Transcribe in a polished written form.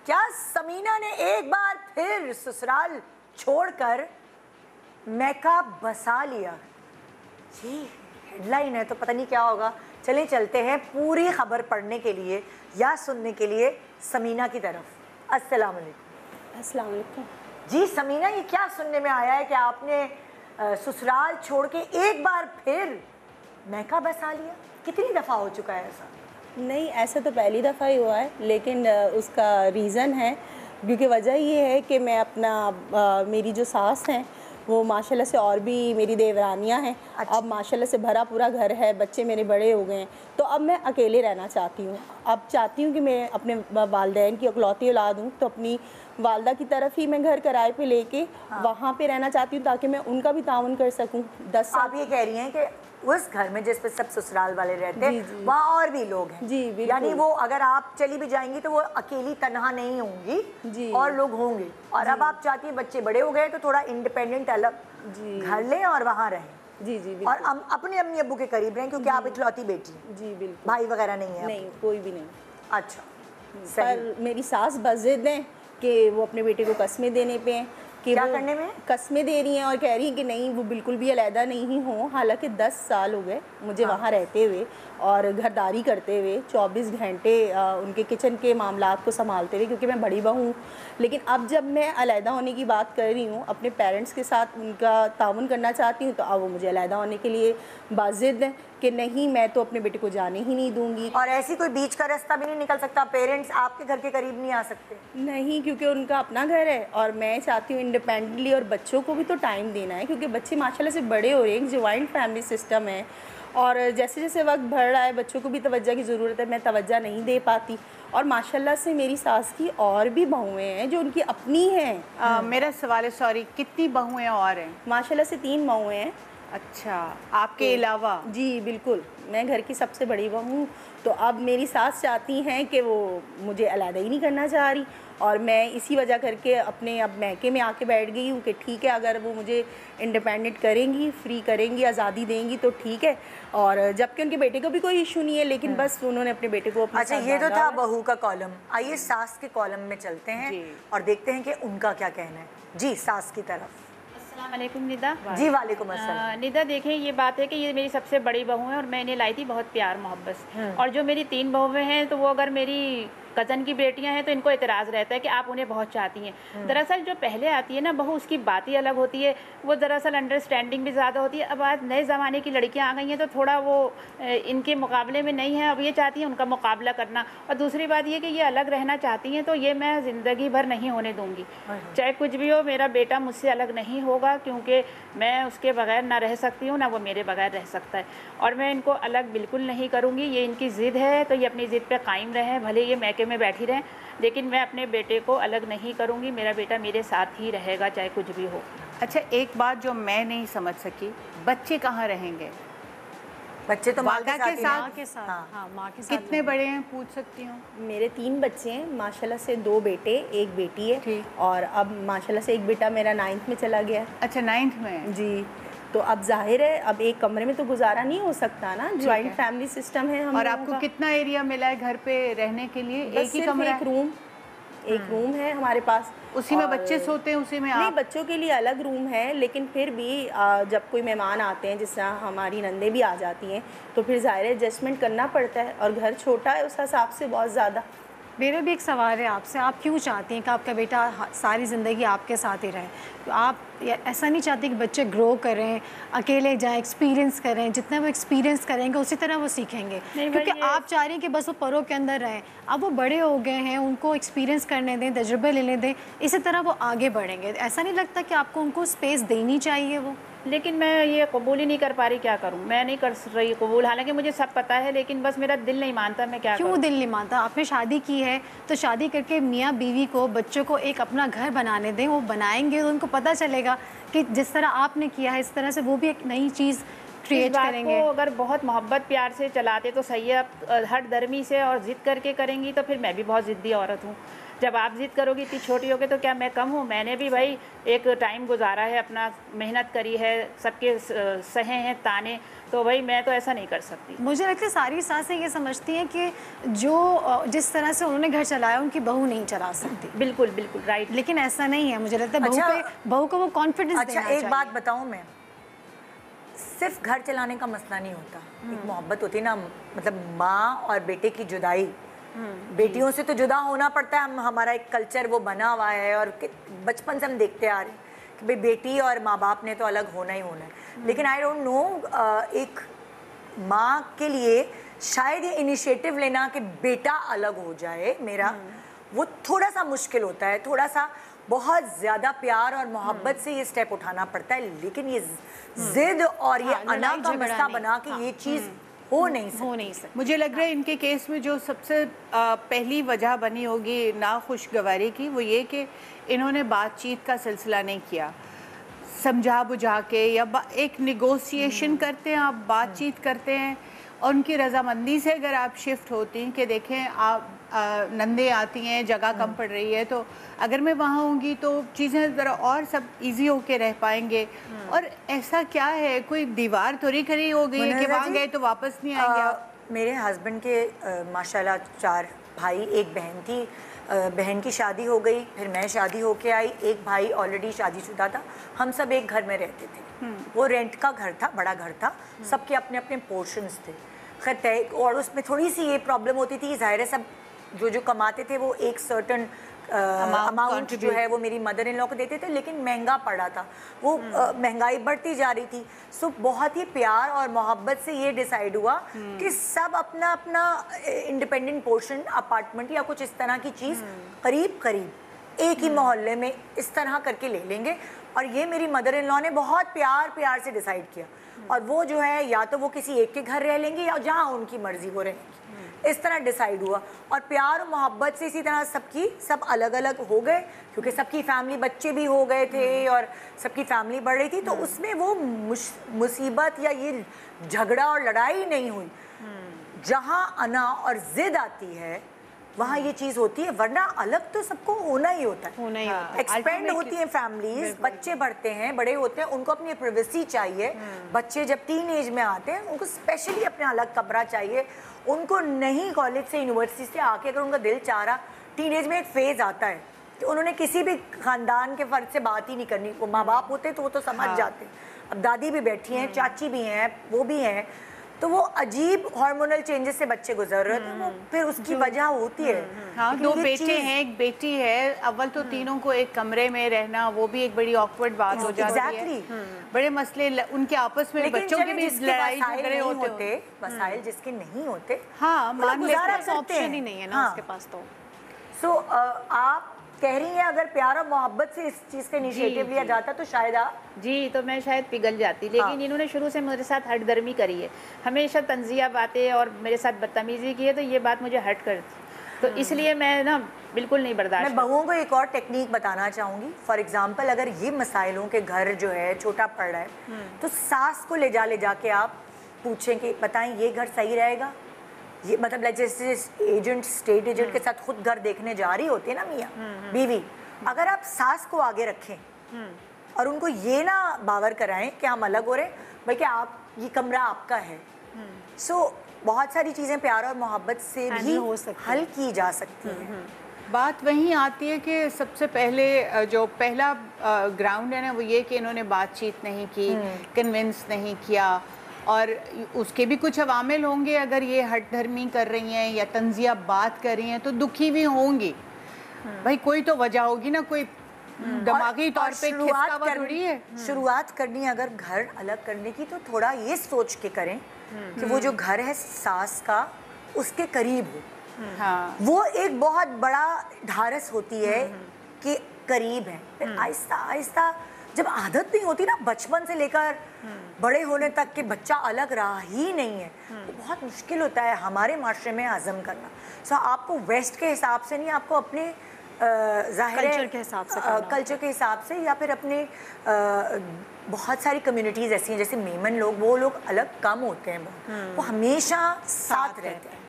क्या समीना ने एक बार फिर ससुराल छोड़कर मैका बसा लिया? जी हेडलाइन है तो पता नहीं क्या होगा। चलें चलते हैं पूरी खबर पढ़ने के लिए या सुनने के लिए समीना की तरफ। अस्सलाम वालेकुम। अस्सलाम वालेकुम। जी समीना, ये क्या सुनने में आया है कि आपने ससुराल छोड़ के एक बार फिर मैका बसा लिया? कितनी दफ़ा हो चुका है ऐसा? नहीं, ऐसा तो पहली दफ़ा ही हुआ है, लेकिन उसका रीज़न है, क्योंकि वजह ये है कि मैं अपना मेरी जो सास हैं वो माशाल्लाह से, और भी मेरी देवरानियां हैं। अच्छा। अब माशाल्लाह से भरा पूरा घर है, बच्चे मेरे बड़े हो गए हैं, तो अब मैं अकेले रहना चाहती हूँ। अब चाहती हूँ कि मैं अपने वालदैन की इकलौती औलाद हूँ, तो अपनी वालदा की तरफ ही मैं घर किराए पे लेके वहाँ पे रहना चाहती हूँ, ताकि मैं उनका भी ताउन कर सकूँ। 10 साल आप ये कह रही हैं कि उस घर में जिस पे सब ससुराल वाले रहते हैं वहाँ और भी लोग हैं? जी बिल्कुल। यानी वो अगर आप चली भी जाएंगी तो वो अकेली तनहा नहीं होंगी जी, और लोग होंगे। और अब आप चाहती हैं बच्चे बड़े हो गए तो थोड़ा इंडिपेंडेंट अलग घर लें और वहाँ रहें। जी जी और अपने अम्मी अब्बू के करीब रहें, क्योंकि आप इकलौती बेटी हैं। जी बिल्कुल। भाई वगैरह नहीं है? नहीं, कोई भी नहीं। अच्छा, पर मेरी सास बस ज़िद है कि वो अपने बेटे को कस्में देने पे हैं कि क्या वो करने में? कस्में दे रही हैं और कह रही हैं कि नहीं, वो बिल्कुल भी अलहदा नहीं हो। हालांकि 10 साल हो गए मुझे वहाँ रहते हुए और घरदारी करते हुए, 24 घंटे उनके किचन के मामलात को संभालते हुए, क्योंकि मैं बड़ी बहू हूँ। लेकिन अब जब मैं अलहदा होने की बात कर रही हूँ, अपने पेरेंट्स के साथ उनका ताउन करना चाहती हूँ, तो अब वो मुझे अलहदा होने के लिए बाज़िद हैं कि नहीं, मैं तो अपने बेटे को जाने ही नहीं दूंगी। और ऐसी कोई बीच का रास्ता भी नहीं निकल सकता? पेरेंट्स आपके घर के करीब नहीं आ सकते? नहीं, क्योंकि उनका अपना घर है और मैं चाहती हूँ इंडिपेंडेंटली, और बच्चों को भी तो टाइम देना है, क्योंकि बच्चे माशाल्लाह से बड़े हो रहे हैं। एक जॉइंट फैमिली सिस्टम है और जैसे जैसे वक्त बढ़ रहा है बच्चों को भी तवज्जो की ज़रूरत है, मैं तवज्जो नहीं दे पाती। और माशाल्लाह से मेरी सास की और भी बहुएँ हैं जो उनकी अपनी हैं। मेरा सवाल है, सॉरी, कितनी बहुएं और हैं? माशाल्लाह से 3 बहुएँ हैं। अच्छा, आपके अलावा? जी बिल्कुल, मैं घर की सबसे बड़ी बहू हूँ। तो अब मेरी सास चाहती हैं कि वो मुझे अलहदा ही नहीं करना चाह रही, और मैं इसी वजह करके अपने अब मैके में आके बैठ गई हूँ कि ठीक है, अगर वो मुझे इंडिपेंडेंट करेंगी, फ्री करेंगी, आज़ादी देंगी तो ठीक है। और जबकि उनके बेटे को भी कोई इशू नहीं है, लेकिन बस उन्होंने अपने बेटे को अपने अच्छा, साथ ये तो बांधा था है। बहू का कॉलम। आइए सास के कॉलम में चलते हैं और देखते हैं कि उनका क्या कहना है। जी, सास की तरफ। अस्सलाम वालेकुम निदा। जी वालेकुम अस्सलाम। निदा, देखें, ये बात है कि ये मेरी सबसे बड़ी बहू है और मैं इन्हें लाई थी बहुत प्यार मोहब्बत से। और जो मेरी 3 बहुएं हैं, तो वो अगर मेरी कज़न की बेटियां हैं तो इनको एतराज़ रहता है कि आप उन्हें बहुत चाहती हैं। दरअसल जो पहले आती है ना बहू, उसकी बात ही अलग होती है, वो दरअसल अंडरस्टैंडिंग भी ज़्यादा होती है। अब आज नए ज़माने की लड़कियां आ गई हैं तो थोड़ा वो इनके मुकाबले में नहीं है। अब ये चाहती हैं उनका मुकाबला करना। और दूसरी बात ये कि ये अलग रहना चाहती हैं, तो ये मैं ज़िंदगी भर नहीं होने दूँगी। चाहे कुछ भी हो, मेरा बेटा मुझसे अलग नहीं होगा, क्योंकि मैं उसके बगैर ना रह सकती हूँ, ना वो मेरे बगैर रह सकता है। और मैं इनको अलग बिल्कुल नहीं करूँगी। ये इनकी ज़िद है तो ये अपनी ज़िद पे कायम रहें, भले ये मैके में बैठी रहें, लेकिन मैं अपने बेटे को अलग नहीं करूँगी। मेरा बेटा मेरे साथ ही रहेगा, चाहे कुछ भी हो। अच्छा, एक बात जो मैं नहीं समझ सकी, बच्चे कहाँ रहेंगे? बच्चे तो माँ वालदा के साथ? के साथ, हाँ, माँ के साथ। कितने बड़े हैं, पूछ सकती हूँ? मेरे 3 बच्चे हैं माशाल्लाह से, 2 बेटे 1 बेटी है। ठीक। और अब माशाल्लाह से एक बेटा मेरा 9th में चला गया। अच्छा, 9th में? जी, तो अब जाहिर है अब एक कमरे में तो गुजारा नहीं हो सकता ना, जॉइंट फैमिली सिस्टम है हम और लोगों आपको का। कितना एरिया मिला है घर पे रहने के लिए? बस एक ही सिर्फ कमरा? एक रूम है हमारे पास। उसी में और बच्चे सोते हैं, उसी में नहीं, आप? बच्चों के लिए अलग रूम है, लेकिन फिर भी जब कोई मेहमान आते हैं, जिस तरह हमारी नंदे भी आ जाती हैं, तो फिर ज़ाहिर है एडजस्टमेंट करना पड़ता है, और घर छोटा है उस हिसाब से बहुत ज़्यादा। मेरा भी एक सवाल है आपसे, आप क्यों चाहती हैं कि आपका बेटा सारी ज़िंदगी आपके साथ ही रहे? तो आप ऐसा नहीं चाहती कि बच्चे ग्रो करें, अकेले जाएं, एक्सपीरियंस करें? जितना वो एक्सपीरियंस करेंगे उसी तरह वो सीखेंगे, क्योंकि आप चाह रही हैं कि बस वो परों के अंदर रहें। अब वो बड़े हो गए हैं, उनको एक्सपीरियंस करने दें, तजुर्बे लेने दें, इसी तरह वो आगे बढ़ेंगे। ऐसा नहीं लगता कि आपको उनको स्पेस देनी चाहिए वो? लेकिन मैं ये कबूल ही नहीं कर पा रही, क्या करूं? मैं नहीं कर रही कबूल, हालांकि मुझे सब पता है, लेकिन बस मेरा दिल नहीं मानता। मैं क्या क्यों करूं? दिल नहीं मानता? आपने शादी की है तो शादी करके मियाँ बीवी को, बच्चों को एक अपना घर बनाने दें। वो बनाएंगे तो उनको पता चलेगा कि जिस तरह आपने किया है, इस तरह से वो भी एक नई चीज़ क्रिएट करेंगे। को अगर बहुत मोहब्बत प्यार से चलाते तो सही है। अब हर दर्मी से और ज़िद करके करेंगी तो फिर मैं भी बहुत ज़िद्दी औरत हूँ। जब आप जिद करोगी इतनी छोटी हो के तो क्या मैं कम हूँ? मैंने भी भाई एक टाइम गुजारा है, अपना मेहनत करी है, सबके सहे हैं ताने, तो भाई मैं तो ऐसा नहीं कर सकती। मुझे लगता है सारी सासें ये समझती हैं कि जो जिस तरह से उन्होंने घर चलाया उनकी बहू नहीं चला सकती। बिल्कुल बिल्कुल राइट। लेकिन ऐसा नहीं है, मुझे लगता है बहू को वो कॉन्फिडेंस देना चाहिए। एक बात बताऊं मैं, सिर्फ घर चलाने का मसला नहीं होता, एक मोहब्बत होती है ना, मतलब माँ और बेटे की जुदाई, बेटियों से तो जुदा होना पड़ता है, हमारा एक कल्चर वो बना हुआ है और बचपन से हम देखते आ रहे हैं कि भाई बेटी और माँ बाप ने तो अलग होना ही होना है। लेकिन आई डोंट नो, एक माँ के लिए शायद ये इनिशिएटिव लेना कि बेटा अलग हो जाए मेरा, वो थोड़ा सा मुश्किल होता है, थोड़ा सा बहुत ज़्यादा प्यार और मोहब्बत से ये स्टेप उठाना पड़ता है। लेकिन ये जिद और ये अना का मसला बना के ये चीज़ हो नहीं सकती। मुझे लग रहा है इनके केस में जो सबसे पहली वजह बनी होगी नाखुशगवारी की, वो ये कि इन्होंने बातचीत का सिलसिला नहीं किया, समझा बुझा के या एक निगोशिएशन करते हैं, आप बातचीत करते हैं और उनकी रजामंदी से अगर आप शिफ्ट होती हैं कि देखें आप नंदे आती हैं, जगह कम पड़ रही है, तो अगर मैं वहाँ होंगी तो चीज़ें ज़रा और सब इजी होके रह पाएंगे। और ऐसा क्या है, कोई दीवार थोड़ी खड़ी हो गई है कि वहाँ गए तो वापस नहीं आएंगे? मेरे हस्बैंड के माशाल्लाह 4 भाई, एक बहन थी, बहन की शादी हो गई, फिर मैं शादी होके आई, एक भाई ऑलरेडी शादीशुदा था, हम सब एक घर में रहते थे। वो रेंट का घर था, बड़ा घर था, सबके अपने अपने पोर्शंस थे, खैर तय, और उसमें थोड़ी सी ये प्रॉब्लम होती थी, ज़ाहिर है सब जो कमाते थे वो एक सर्टन अमाउंट जो है वो मेरी मदर इन लॉ को देते थे, लेकिन महंगा पड़ा था वो, महंगाई बढ़ती जा रही थी। सो बहुत ही प्यार और मोहब्बत से ये डिसाइड हुआ कि सब अपना अपना इंडिपेंडेंट पोर्शन, अपार्टमेंट या कुछ इस तरह की चीज़ करीब करीब एक ही मोहल्ले में इस तरह करके ले लेंगे। और ये मेरी मदर इन लॉ ने बहुत प्यार से डिसाइड किया, और वो जो है या तो वो किसी एक के घर रह लेंगे या जहाँ उनकी मर्जी वो रहेंगी, इस तरह डिसाइड हुआ। और प्यार और मोहब्बत से इसी तरह सब अलग अलग हो गए, क्योंकि सबकी फैमिली, बच्चे भी हो गए थे और सबकी फैमिली बढ़ रही थी, तो उसमें वो मुसीबत या ये झगड़ा और लड़ाई नहीं हुई। जहाँ अना और जिद आती है वहाँ ये चीज़ होती है, वरना अलग तो सबको होना ही होता है। एक्सपेंड होती है फैमिलीज, बच्चे बढ़ते हैं, बड़े होते हैं, उनको अपनी प्राइवेसी चाहिए। बच्चे जब टीन एज में आते हैं उनको स्पेशली अपना अलग कमरा चाहिए। उनको नहीं कॉलेज से, यूनिवर्सिटी से आके अगर उनका दिल चाह रहा, टीन एज में एक फेज़ आता है कि उन्होंने किसी भी ख़ानदान के फ़र्द से बात ही नहीं करनी। वो माँ बाप होते तो वो तो समझ जाते, अब दादी भी बैठी हैं, चाची भी हैं, वो भी हैं, तो वो अजीब हार्मोनल चेंजेस से बच्चे गुजर रहे थे, वो फिर उसकी वजह होती है। हाँ, 2 बेटे हैं, एक बेटी है, अव्वल तो तीनों को एक कमरे में रहना वो भी एक बड़ी ऑकवर्ड बात हो जाती है। बड़े मसले उनके आपस में, बच्चों के भी लड़ाई झगड़े होते, वसाइल जिसके नहीं होते, हाँ, मान लेते हैं, ऑप्शन ही नहीं है ना उसके पास। तो सो आप कह रही हैं अगर प्यार और मोहब्बत से इस चीज़ का इनिशिएटिव लिया जाता तो शायद आप तो मैं शायद पिघल जाती, लेकिन इन्होंने शुरू से मेरे साथ हटदर्मी करी है, हमेशा तंजिया बातें और मेरे साथ बदतमीजी की है, तो ये बात मुझे हट करती, तो इसलिए मैं ना बिल्कुल नहीं बर्दाश्त। मैं बहुओं को एक और टेक्निक बताना चाहूँगी। फॉर एग्जाम्पल, अगर ये मसाइलों के घर जो है छोटा पड़ रहा है, तो सास को ले जाके आप पूछें कि बताएं ये घर सही रहेगा, ये मतलब जैसे एजेंट, स्टेट एजेंट के साथ खुद घर देखने जा रही होती है ना मियाँ बीवी, अगर आप सास को आगे रखें और उनको ये ना बावर कराएं कि हम अलग हो रहे, बल्कि आप, ये कमरा आपका है। सो बहुत सारी चीज़ें प्यार और मोहब्बत से भी हल की जा सकती हैं। बात वहीं आती है कि सबसे पहले जो पहला ग्राउंड है ना, वो ये कि इन्होंने बातचीत नहीं की, कन्विंस नहीं किया, और उसके भी कुछ अवामिल होंगे। अगर ये हटधर्मी कर रही हैं या तंजिया बात कर रही हैं तो दुखी भी होंगी, भाई कोई तो वजह होगी ना, कोई दिमागी तौर पे खिसका हुआ थोड़ी है। शुरुआत करनी अगर घर अलग करने की, तो थोड़ा ये सोच के करें कि वो जो घर है सास का, उसके करीब हो। हाँ, वो एक बहुत बड़ा ढारस होती है कि करीब है। फिर आहिस्ता आहिस्ता जब आदत नहीं होती ना, बचपन से लेकर बड़े होने तक कि बच्चा अलग रहा ही नहीं है, तो बहुत मुश्किल होता है हमारे माशरे में हज़म करना। सो आपको वेस्ट के हिसाब से नहीं, आपको अपने कल्चर के हिसाब से, कल्चर के हिसाब से, या फिर अपने बहुत सारी कम्युनिटीज़ ऐसी हैं जैसे मेमन लोग, वो लोग अलग कम होते हैं, वो हमेशा साथ रहते हैं।